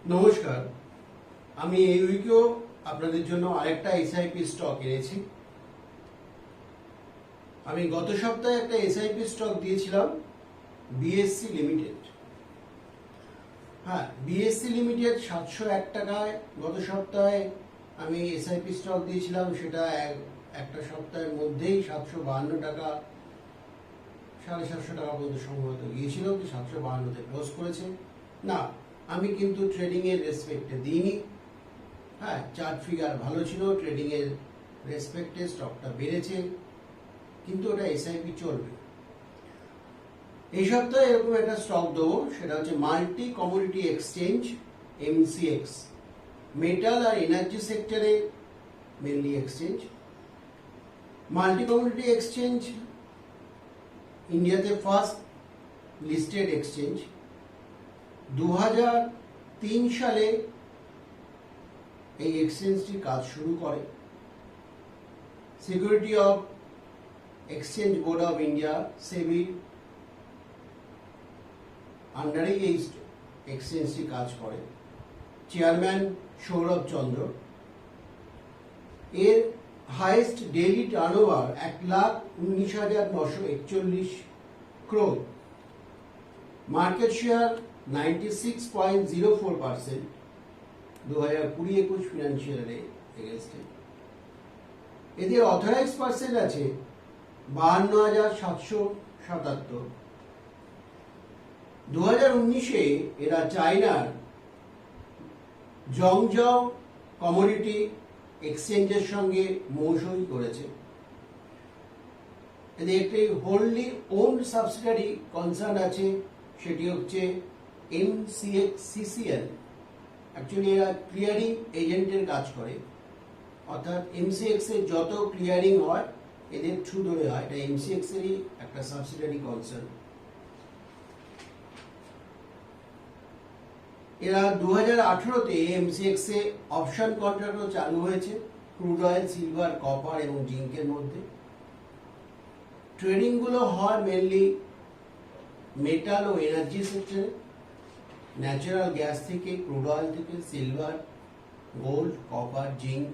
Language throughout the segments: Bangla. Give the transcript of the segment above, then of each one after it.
নমস্কার, আমি এই উইকেও আপনাদের জন্য আরেকটা এসআইপি স্টক এনেছি। আমি গত সপ্তাহে একটা এসআইপি স্টক দিয়েছিলাম বিএসসি লিমিটেড। হ্যাঁ, বিএসসি লিমিটেড 701 টাকায় গত সপ্তাহে আমি এসআইপি স্টক দিয়েছিলাম। সেটা একটা সপ্তাহের মধ্যেই 752 টাকা, 750 টাকা পর্যন্ত সম্ভবত গিয়েছিল, 752-তে ক্লোজ করেছে। না, আমি কিন্তু ট্রেডিং এর রেসপেক্টে দিইনি। হ্যাঁ, চার্ট ফিগার ভালো ছিল, ট্রেডিং এর রেসপেক্টে স্টকটা বেড়েছে, কিন্তু ওটা এসআইপি চলবে। এই সপ্তাহে এরকম একটা স্টক দেবো, সেটা হচ্ছে multi commodity exchange MCX. Metal আর এনার্জি সেক্টরে mainly exchange. Multi commodity exchange ইন্ডিয়াতে ফার্স্ট লিস্টেড এক্সচেঞ্জ। 2003 সালে এই এক্সচেঞ্জটি কাজ শুরু করে। Security of exchange board of India SEBI আন্ডারে এই এক্সচেঞ্জটি কাজ করে। চেয়ারম্যান সৌরভ চন্দ্র। এর highest daily turnover 1,19,941 crore. Market share 96.04% 2020-21 financial এগেইনস্টে। এদের অথরাইজ পার্সেন্ট আছে 52,777। 2019-এ এরা চায়নার জংজাও কমোডিটি এক্সচেঞ্জের সঙ্গে মৌসুমি করেছে। এদের একটি হোললি ওন্ড সাবসিডারি কনসার্ন আছে, সেটি হচ্ছে এমসিএক্স-সিসিএল। অ্যাকচুয়ালি এরা ক্লিয়ারিং এজেন্টের কাজ করে, অর্থাৎ এমসিএক্স এর যত ক্লিয়ারিং হয় এদের থ্রু ধরে হয়। এটা এমসিএক্স এরই একটা সাবসিডারি কনসার্ন। এরা 2018-তে এমসিএক্স এ অপশন কন্ট্রাক্টও চালু হয়েছে ক্রুড অয়েল, সিলভার, কপার এবং জিঙ্কের মধ্যে। ট্রেডিং গুলো হয় মেনলি মেটাল ও এনার্জি সেক্টরে, ন্যাচারাল গ্যাস থেকে, ক্রুড অয়েল থেকে, silver, gold, copper, zinc.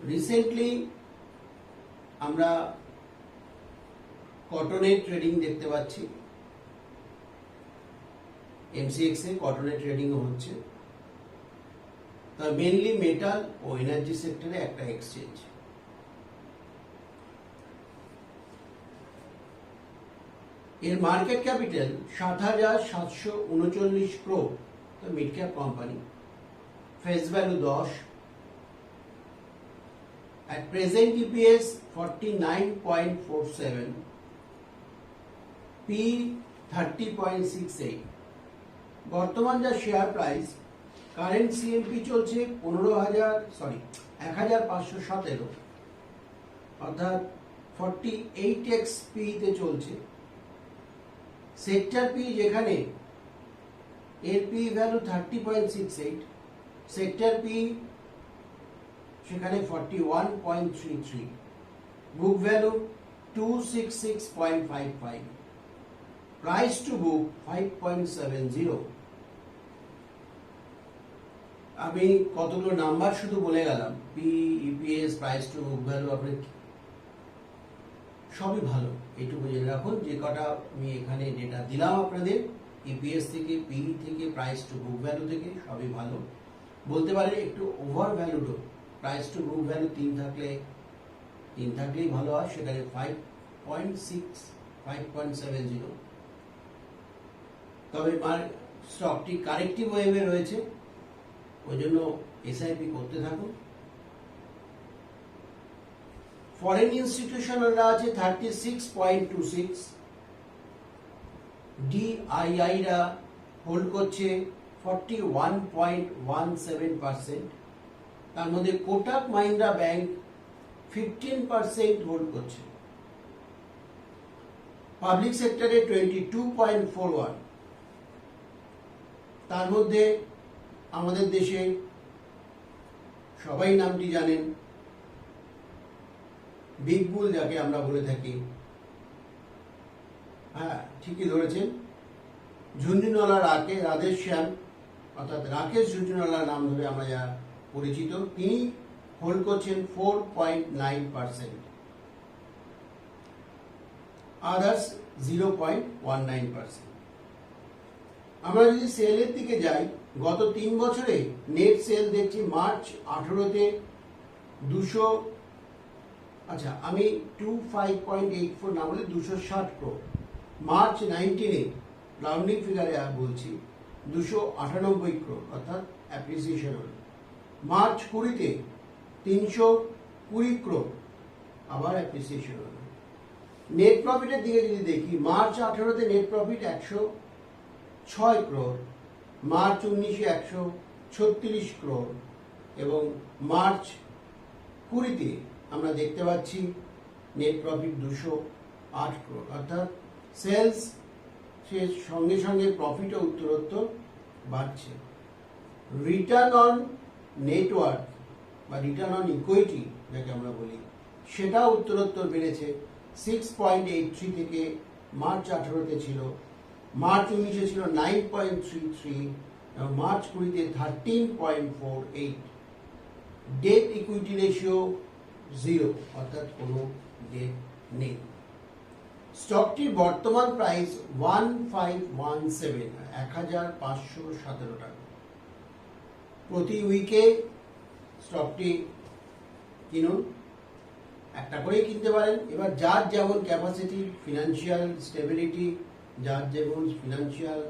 Recently আমরা কটনের ট্রেডিং দেখতে পাচ্ছি। এমসিএক্স এ কটনের ট্রেডিংও হচ্ছে। তা মেনলি মেটাল ও এনার্জি সেক্টরে একটা এক্সচেঞ্জ। এর মার্কেট ক্যাপিটাল 7,739 ক্রোর, তো mid cap company. Face value 10। At present EPS 49.47, P 30.68। বর্তমান যা শেয়ার প্রাইস, কারেন্ট সিএমপি চলছে 1,517, অর্থাৎ 48x পি তে চলছে। সেক্টর পি যেখানে এর পি ভ্যালু 30.68, সেক্টর পি সেখানে 41.33, বুক ভ্যালু 266.55, প্রাইস টু বুক 5.70। আমি কতগুলো নাম্বার শুধু বলে গেলাম, P, EPS, price to book value, আপনি সবই ভালো, এইটুকু জেনে রাখুন। যে কটা আমি এখানে ডেটা দিলাম আপনাদের, ইপিএস থেকে, পি থেকে, প্রাইস টু বুক ভ্যালু থেকে, সবই ভালো। বলতে পারেন একটু ওভার ভ্যালুডও, প্রাইস টু বুক ভ্যালু 3 থাকলেই ভালো হয়, সেখানে 5.6, 5.70। তবে স্টকটি কারেক্টিভ ওয়েভে রয়েছে, ওই জন্য এসআইপি করতে থাকুন। ফরেন ইনস্টিটিউশনালরা আছে 36.26, ডিআইআইরা হোল্ড করছে 41.17%। তার মধ্যে কোটাক মাহিন্দ্রা ব্যাংক 15% হোল্ড করছে। পাবলিক সেক্টরে 22.41। তার মধ্যে আমাদের দেশে সবাই নামটি জানেন, বিগ বুল যাকে আমরা বলে থাকি। হ্যাঁ, ঠিকই ধরেছেন। ঝুনঝুনওয়ালা রাধেশ্যাম অর্থাৎ রাকেশ ঝুনঝুনওয়ালার নাম ধরে আমরা যা পরিচিত, তিনি হোল্ড করছেন 4.9%, আদার্স 0.19%। আমরা যদি সেলের দিকে যাই, গত 3 বছরে নেট সেল দেখছি মার্চ 18তে 25.84 না বলে 260 ক্রোড়, মার্চ 19-এ রাউন্ডিং ফিগারে বলছি 298 ক্রোড়, অর্থাৎ অ্যাপ্রিসিয়েশন হল। মার্চ 20-তে 320 ক্রোড়, আবার অ্যাপ্রিসিয়েশন হল। নেট প্রফিটের দিকে যদি দেখি, মার্চ 18-তে নেট প্রফিট 106 ক্রোড়, মার্চ 19-এ 136 ক্রোড় এবং মার্চ 20-তে আমরা দেখতে পাচ্ছি নেট প্রফিট 208 ক্রোড়, অর্থাৎ সেলস সঙ্গে সঙ্গে প্রফিটও উত্তরোত্তর বাড়ছে। রিটার্ন অন নেটওয়ার্থ বা রিটার্ন অন ইকুইটি যাকে আমরা বলি, সেটা উত্তরোত্তর বেড়েছে। 6.83 থেকে মার্চ 18-তে ছিল, মার্চ 19-এ ছিল 9.33 এবং মার্চ 20-তে 13.48। ডেট ইকুইটি রেশিও 0, অর্থাৎ কোনো ডেট নেই। স্টকটির বর্তমান প্রাইস 1517 টাকা। প্রতি উইকে স্টকটি কিনুন, একটা করেই কিনতে পারেন। এবার যার যেমন ক্যাপাসিটি, ফিনান্সিয়াল স্টেবিলিটি, যার যেমন ফিনান্সিয়াল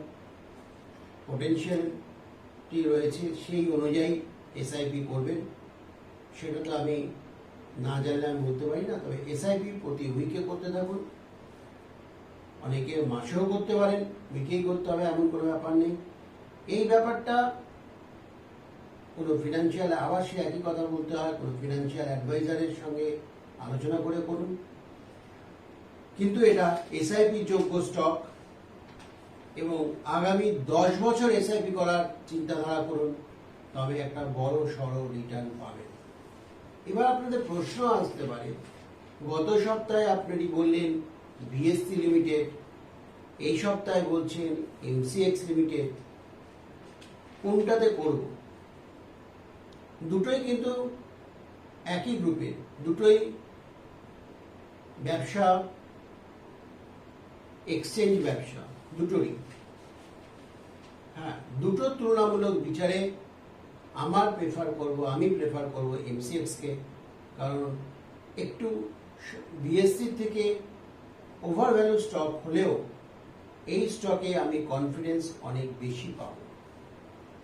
পোটেনশিয়ালটি রয়েছে, সেই অনুযায়ী এসআইপি করবেন। সেটা তো আমি না জানলে আমি বলতে পারি না। তবে এসআইপি প্রতি উইকে করতে থাকুন, অনেকে মাসেও করতে পারেন, উইকেই করতে হবে এমন কোনো ব্যাপার নেই। এই ব্যাপারটা কোনো ফিনান্সিয়াল, আবার সে একই কথা বলতে হয়, কোনো ফিনান্সিয়াল অ্যাডভাইজারের সঙ্গে আলোচনা করে করুন। কিন্তু এটা এসআইপি যোগ্য স্টক এবং আগামী 10 বছর এসআইপি করার চিন্তাধারা করুন, তবে একটা বড় সড়ো রিটার্ন পাবেন। এবার আপনাদের প্রশ্ন আসতে পারে, গত সপ্তাহে আপনারই বললেন বিএসসি লিমিটেড, এই সপ্তাহে বলছেন এমসিএক্স লিমিটেড, কোনটাতে করব? দুটোই কিন্তু একই গ্রুপের, দুটোই ব্যবসা, এক্সচেঞ্জ ব্যবসা, দুটোরই। হ্যাঁ, দুটো তুলনামূলক বিচারে আমি প্রেফার করব এমসিএক্স কে, কারণ একটু বিএসসি থেকে ওভার ভ্যালু স্টক হলেও এই স্টকে আমি কনফিডেন্স অনেক বেশি পাব।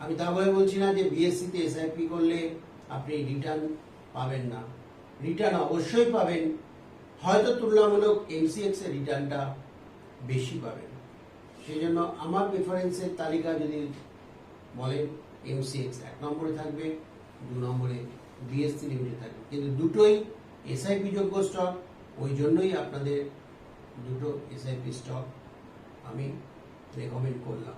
আমি তা বলে বলছি না যে বিএসসিতে এসআইপি করলে আপনি রিটার্ন পাবেন না, রিটার্ন অবশ্যই পাবেন, হয়তো তুলনামূলক এমসিএক্স এর রিটার্নটা বেশি পাবেন। সেই জন্য আমার প্রেফারেন্সের তালিকা যদি বলেন, এমসিএক্স 1 নম্বরে থাকবে, 2 নম্বরে বিএসসি লিমিটেড থাকবে। কিন্তু দুটোই এসআইপি যোগ্য স্টক, ওই জন্যই আপনাদের দুটো এসআইপি স্টক আমি রেকমেন্ড করলাম।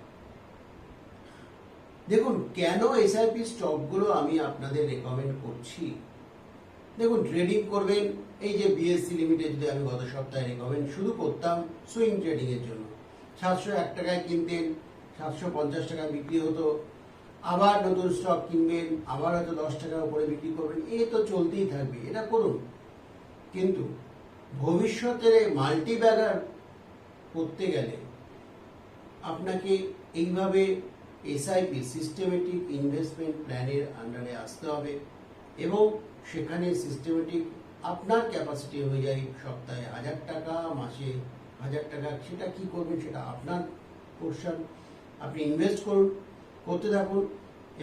দেখুন, কেন এসআইপি স্টকগুলো আমি আপনাদের রেকমেন্ড করছি। দেখুন, ট্রেডিং করবেন, এই যে বিএসসি লিমিটেড যদি আমি গত সপ্তাহে রেকমেন্ড শুরু করতাম সুইং ট্রেডিং এর জন্য, 701 টাকায় কিনতেন, 750 টাকায় বিক্রি হতো, আবার নতুন স্টক কিনবেন, আবার হয়তো 10 টাকার উপরে বিক্রি করবেন, এ তো চলতেই থাকবে, এটা করুন। কিন্তু ভবিষ্যতে মাল্টি ব্যাগার করতে গেলে আপনাকে এইভাবে এসআইপি, সিস্টেমেটিক ইনভেস্টমেন্ট প্ল্যানের আন্ডারে আসতে হবে এবং সেখানে সিস্টেমেটিক আপনার ক্যাপাসিটি অনুযায়ী সপ্তাহে 1000 টাকা, মাসে 1000 টাকা, সেটা কি করবেন সেটা আপনার পোর্শন, আপনি ইনভেস্ট করতে থাকুন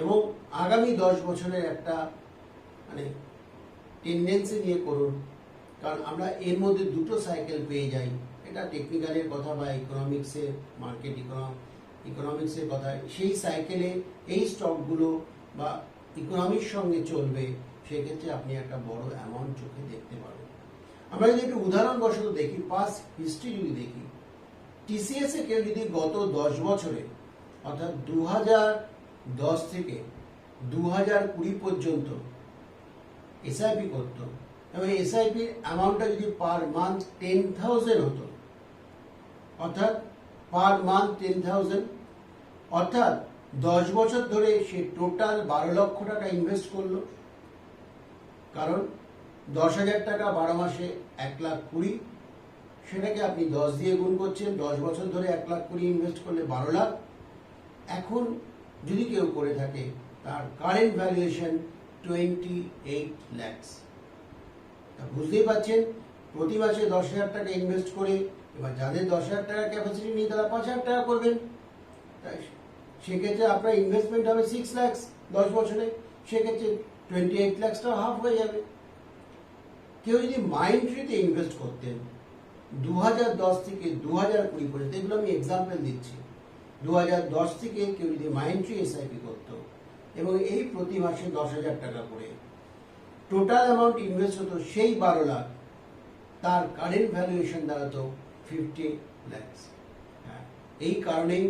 এবং আগামী 10 বছরের একটা টেন্ডেন্সি নিয়ে করুন। কারণ আমরা এর মধ্যে দুটো সাইকেল পেয়ে যাই, এটা টেকনিক্যালের কথা বা ইকোনমিক্সের, মার্কেট ইকোনমিক্সের কথা। সেই সাইকেলে এই স্টকগুলো বা ইকোনমিক্স সঙ্গে চলবে, সেক্ষেত্রে আপনি একটা বড় অ্যামাউন্ট চোখে দেখতে পাবেন। আমরা যদি একটু উদাহরণবশত দেখি, পাস্ট হিস্ট্রি যদি দেখি, টিসিএস এ কেউ যদি গত 10 বছরে অর্থাৎ 2010 থেকে 2020 পর্যন্ত এসআইপি করতো এবং এসআইপির অ্যামাউন্টটা যদি পার মান্থ 10,000 হতো, অর্থাৎ পার মান্থ 10,000, অর্থাৎ 10 বছর ধরে সে টোটাল 12 লক্ষ টাকা ইনভেস্ট করলো, কারণ 10,000 টাকা 12 মাসে 1,20,000, সেটাকে আপনি 10 দিয়ে গুণ করছেন, 10 বছর ধরে 1,20,000 ইনভেস্ট করলে 12 লাখ। এখন যদি কেউ করে থাকে, তার কারেন্ট ভ্যালুয়েশন 28 lakhs। বুঝতেই পারছেন, প্রতি মাসে 10,000 টাকা ইনভেস্ট করে, এবার যাদের 10,000 টাকা ক্যাপাসিটি নেই তারা 5,000 টাকা করবেন, সেক্ষেত্রে আপনার ইনভেস্টমেন্ট হবে 6 lakhs 10 বছরে, সেক্ষেত্রে 28 lakhsটা হাফ হয়ে যাবে। কেউ যদি মাইন্ডট্রিতে ইনভেস্ট করতেন 2010 থেকে 2020 পর্যন্ত, এগুলো আমি এক্সাম্পল দিচ্ছি, 2010 থেকে কেউ যদি মাইন্ডট্রি এসআইপি করতো এবং এই প্রতি মাসে 10,000 টাকা করে টোটাল অ্যামাউন্ট ইনভেস্ট হতো সেই 12 লাখ, তার কারেন্ট ভ্যালুয়েশন দাঁড়াতো 50 lakhs। হ্যাঁ, এই কারণেই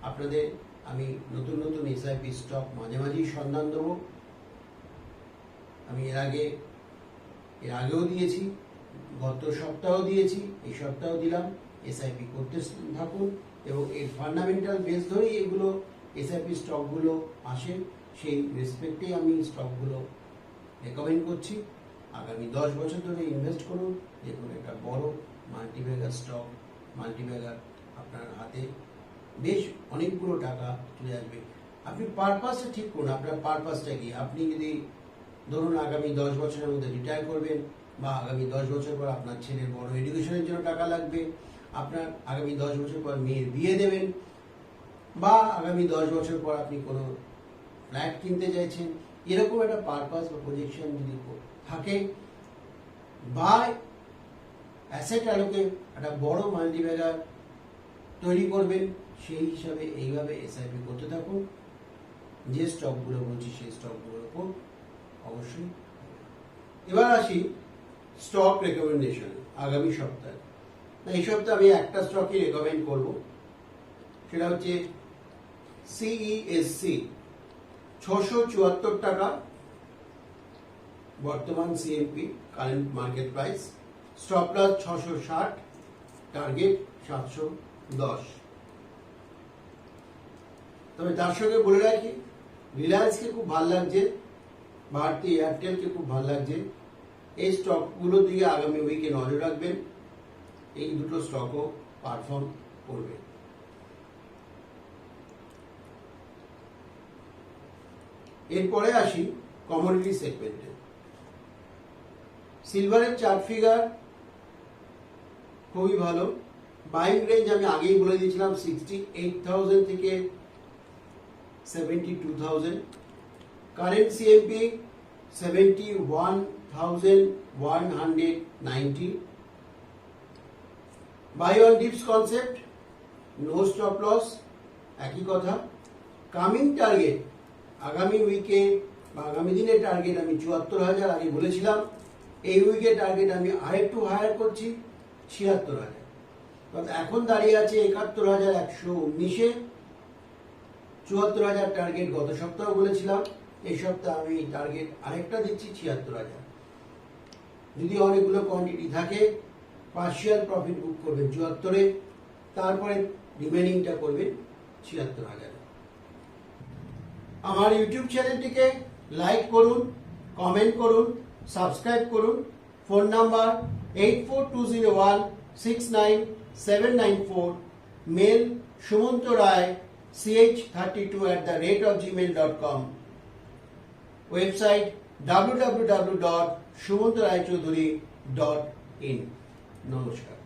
আপনাদের আমি নতুন নতুন এসআইপি স্টক মাঝে মাঝেই সন্ধান দেবো। আমি এর আগেও দিয়েছি, গত সপ্তাহ দিয়েছি, এই সপ্তাহ দিলাম। এসআইপি করতে থাকুন এবং এর ফান্ডামেন্টাল বেস ধরেই এগুলো এসআইপি স্টকগুলো আসে, সেই রেসপেক্টেই আমি স্টকগুলো রেকমেন্ড করছি। আগামী 10 বছর ধরে ইনভেস্ট করুন, দেখুন একটা বড় মাল্টিব্যাগার স্টক, মাল্টিব্যাগার আপনার হাতে বেশ অনেকগুলো টাকা চলে আসবে। আপনি পারপাসটা ঠিক করুন, আপনার পারপাসটা কি। আপনি যদি ধরুন আগামী 10 বছরের মধ্যে রিটায়ার করবেন, বা আগামী 10 বছর পর আপনার ছেলের বড় এডুকেশনের জন্য টাকা লাগবে, আপনার আগামী 10 বছর পর মেয়ের বিয়ে দেবেন, বা আগামী 10 বছর পর আপনি কোনো ফ্ল্যাট কিনতে চাইছেন, এরকম একটা পারপাস বা প্রজেকশন যদি থাকে, বা অ্যাসেট আলোকে একটা বড় মাল্টিব্যাগার তৈরি করবেন, সেই হিসাবে এইভাবে এসআইপি করতে থাকুন। যে স্টকগুলো বলছি সেই স্টকগুলোর উপর অবশ্যই। এবার আসি স্টক রেকমেন্ডেশন আগামী সপ্তাহে। এই সপ্তাহে আমি একটা স্টকই রেকমেন্ড করব, সেটা হচ্ছে সিইএসসি। 674 টাকা বর্তমান CMP, current market price, stop loss 660, target 710। তবে তার সঙ্গে বলে রাখি, রিলায়েন্সকে খুব ভালো লাগছে, ভারতী এয়ারটেলকে খুব ভালো লাগছে। এই স্টকগুলোর দিকে আগামী উইকে নজর রাখবেন, এই দুটো স্টকও পারফর্ম করবে। এরপরে আসি কমোডিটি সেগমেন্টে। সিলভারের চার্ট ফিগার খুবই ভালো। বাইং রেঞ্জ আমি আগেই বলে দিয়েছিলাম 68,000 থেকে 72,000। Current CMP 71,190। Buy on dips concept, no stop loss, একই কথা। কামিং টার্গেট আগামী উইকে বা আগামী দিনের টার্গেট আমি 74,000 আগে বলেছিলাম। এই উইকে টার্গেট আমি আরেকটু হায়ার করছি 76,000। এখন দাঁড়িয়ে আছে 71,119-এ। 74,000 টার্গেট গত সপ্তাহ বলেছিলাম, এই সপ্তাহে আমি টার্গেট আরেকটা দিচ্ছি 76,000। যদি অনেকগুলো কোয়ান্টিটি থাকে, পার্শিয়াল প্রফিট বুক করবেন 74-এ, তারপরে রিমেনিংটা করবেন 76,000। আমার ইউটিউব চ্যানেলটিকে লাইক করুন, কমেন্ট করুন, সাবস্ক্রাইব করুন। ফোন নাম্বার 8420169794, মেল সুমন্ত রায় ch32@gmail.com, ওয়েবসাইট www.sumantoraychoudhury.in। নমস্কার।